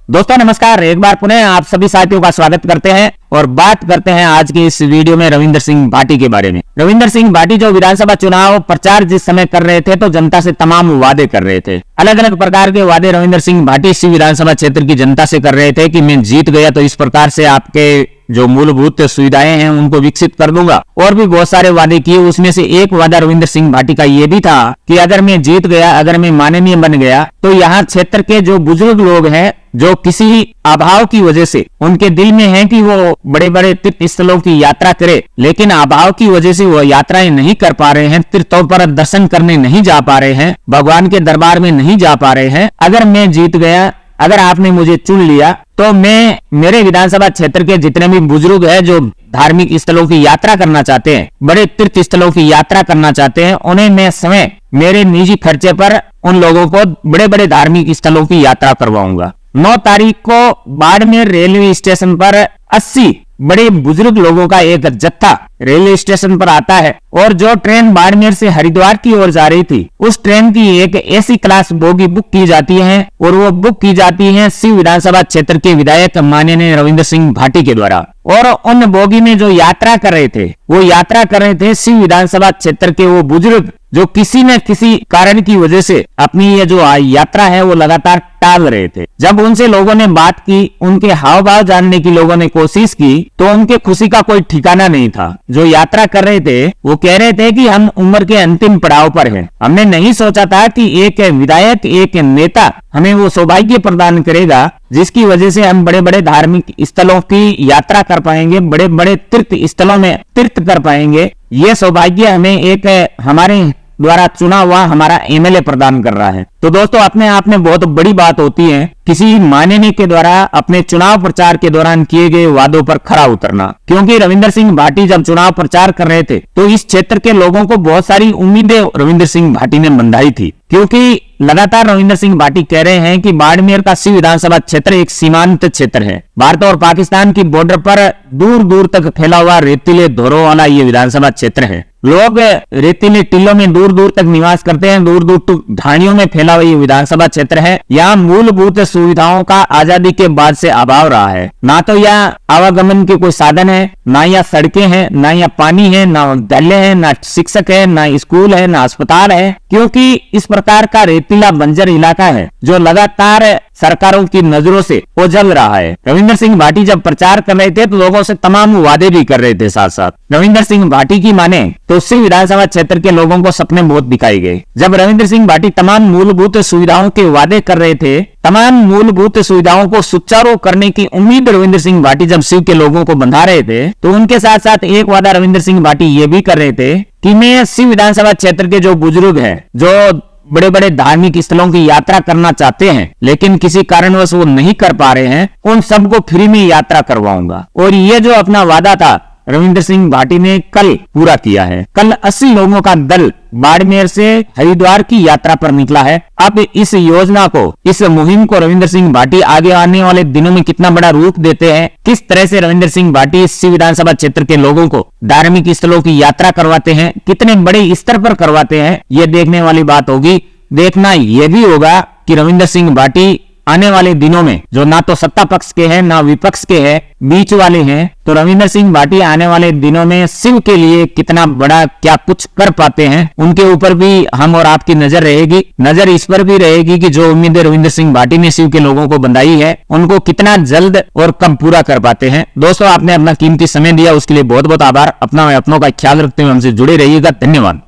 दोस्तों नमस्कार, एक बार पुनः आप सभी साथियों का स्वागत करते हैं और बात करते हैं आज की इस वीडियो में रविंदर सिंह भाटी के बारे में। रविंदर सिंह भाटी जो विधानसभा चुनाव प्रचार जिस समय कर रहे थे तो जनता से तमाम वादे कर रहे थे। अलग अलग प्रकार के वादे रविंदर सिंह भाटी इसी विधानसभा क्षेत्र की जनता से कर रहे थे कि मैं जीत गया तो इस प्रकार से आपके जो मूलभूत सुविधाएं हैं उनको विकसित कर दूंगा, और भी बहुत सारे वादे किए। उसमें से एक वादा रविंदर सिंह भाटी का ये भी था कि अगर मैं जीत गया, अगर मैं माननीय बन गया तो यहाँ क्षेत्र के जो बुजुर्ग लोग हैं जो किसी अभाव की वजह से उनके दिल में है कि वो बड़े बड़े तीर्थ स्थलों की यात्रा करे, लेकिन अभाव की वजह से वो यात्राएं नहीं कर पा रहे हैं, तीर्थों पर दर्शन करने नहीं जा पा रहे हैं, भगवान के दरबार में नहीं जा पा रहे हैं। अगर मैं जीत गया, अगर आपने मुझे चुन लिया तो मैं मेरे विधानसभा क्षेत्र के जितने भी बुजुर्ग हैं जो धार्मिक स्थलों की यात्रा करना चाहते हैं, बड़े तीर्थ स्थलों की यात्रा करना चाहते हैं, उन्हें मैं समय मेरे निजी खर्चे पर उन लोगों को बड़े बड़े धार्मिक स्थलों की यात्रा करवाऊंगा। 9 तारीख को बाड़मेर रेलवे स्टेशन पर 80 बड़े बुजुर्ग लोगों का एक जत्था रेलवे स्टेशन पर आता है, और जो ट्रेन बाड़मेर से हरिद्वार की ओर जा रही थी उस ट्रेन की एक एसी क्लास बोगी बुक की जाती है, और वो बुक की जाती है शिव विधानसभा क्षेत्र के विधायक माननीय रविंदर सिंह भाटी के द्वारा। और उन बोगी में जो यात्रा कर रहे थे वो यात्रा कर रहे थे शिव विधानसभा क्षेत्र के वो बुजुर्ग जो किसी न किसी कारण की वजह से अपनी ये जो यात्रा है वो लगातार टाल रहे थे। जब उनसे लोगों ने बात की, उनके हाव भाव जानने की लोगों ने कोशिश की, तो उनके खुशी का कोई ठिकाना नहीं था। जो यात्रा कर रहे थे वो कह रहे थे कि हम उम्र के अंतिम पड़ाव पर हैं। हमने नहीं सोचा था कि एक विधायक, एक नेता हमें वो सौभाग्य प्रदान करेगा जिसकी वजह से हम बड़े बड़े धार्मिक स्थलों की यात्रा कर पाएंगे, बड़े बड़े तीर्थ स्थलों में तीर्थ कर पाएंगे। ये सौभाग्य हमें एक हमारे द्वारा चुना हुआ हमारा एमएलए प्रदान कर रहा है। तो दोस्तों अपने आप में बहुत बड़ी बात होती है किसी माननीय के द्वारा अपने चुनाव प्रचार के दौरान किए गए वादों पर खरा उतरना, क्योंकि रविंदर सिंह भाटी जब चुनाव प्रचार कर रहे थे तो इस क्षेत्र के लोगों को बहुत सारी उम्मीदें रविंदर सिंह भाटी ने बंधाई थी, क्योंकि लगातार रविंदर सिंह भाटी कह रहे हैं कि बाड़मेर का शिव विधानसभा क्षेत्र एक सीमांत क्षेत्र है। भारत और पाकिस्तान की बॉर्डर पर दूर दूर तक फैला हुआ रेतीले धोरों वाला ये विधानसभा क्षेत्र है। लोग रेतीले टीलों में दूर दूर तक निवास करते हैं, दूर दूर तक ढाणियों में फैला हुआ ये विधानसभा क्षेत्र है। यहाँ मूलभूत सुविधाओं का आजादी के बाद से अभाव रहा है। ना तो यहाँ आवागमन के कोई साधन है, ना यहाँ सड़कें हैं, ना यहाँ पानी है, ना विद्यालय है, ना शिक्षक है, ना स्कूल है, ना अस्पताल है, क्योंकि इस प्रकार का रेतीला बंजर इलाका है जो लगातार सरकारों की नजरों से ओझल रहा है। रविंदर सिंह भाटी जब प्रचार कर रहे थे तो लोगों से तमाम वादे भी कर रहे थे। साथ साथ रविंदर सिंह भाटी की माने तो शिव विधानसभा क्षेत्र के लोगों को सपने बहुत दिखाई गए। जब रविंदर सिंह भाटी तमाम मूलभूत सुविधाओं के वादे कर रहे थे, तमाम मूलभूत सुविधाओं को सुचारू करने की उम्मीद रविंदर सिंह भाटी जब शिव के लोगों को बंधा रहे थे, तो उनके साथ साथ एक वादा रविंदर सिंह भाटी ये भी कर रहे थे कि मैं शिव विधानसभा क्षेत्र के जो बुजुर्ग हैं, जो बड़े बड़े धार्मिक स्थलों की यात्रा करना चाहते हैं लेकिन किसी कारणवश वो नहीं कर पा रहे हैं, उन सबको फ्री में यात्रा करवाऊंगा। और ये जो अपना वादा था रविंदर सिंह भाटी ने कल पूरा किया है। कल 80 लोगों का दल बाड़मेर से हरिद्वार की यात्रा पर निकला है। अब इस योजना को, इस मुहिम को रविंदर सिंह भाटी आगे आने वाले दिनों में कितना बड़ा रूप देते हैं, किस तरह से रविंदर सिंह भाटी इस विधानसभा क्षेत्र के लोगों को धार्मिक स्थलों की यात्रा करवाते हैं, कितने बड़े स्तर पर करवाते हैं, ये देखने वाली बात होगी। देखना यह भी होगा कि रविंदर सिंह भाटी आने वाले दिनों में जो ना तो सत्ता पक्ष के हैं ना विपक्ष के हैं, बीच वाले हैं, तो रविंदर सिंह भाटी आने वाले दिनों में शिव के लिए कितना बड़ा क्या कुछ कर पाते हैं, उनके ऊपर भी हम और आपकी नजर रहेगी। नजर इस पर भी रहेगी कि जो उम्मीदें रविंदर सिंह भाटी ने शिव के लोगों को बंधाई है उनको कितना जल्द और कम पूरा कर पाते हैं। दोस्तों आपने अपना कीमती समय दिया उसके लिए बहुत बहुत आभार। अपना और अपनों का ख्याल रखते हुए हमसे जुड़े रहिएगा। धन्यवाद।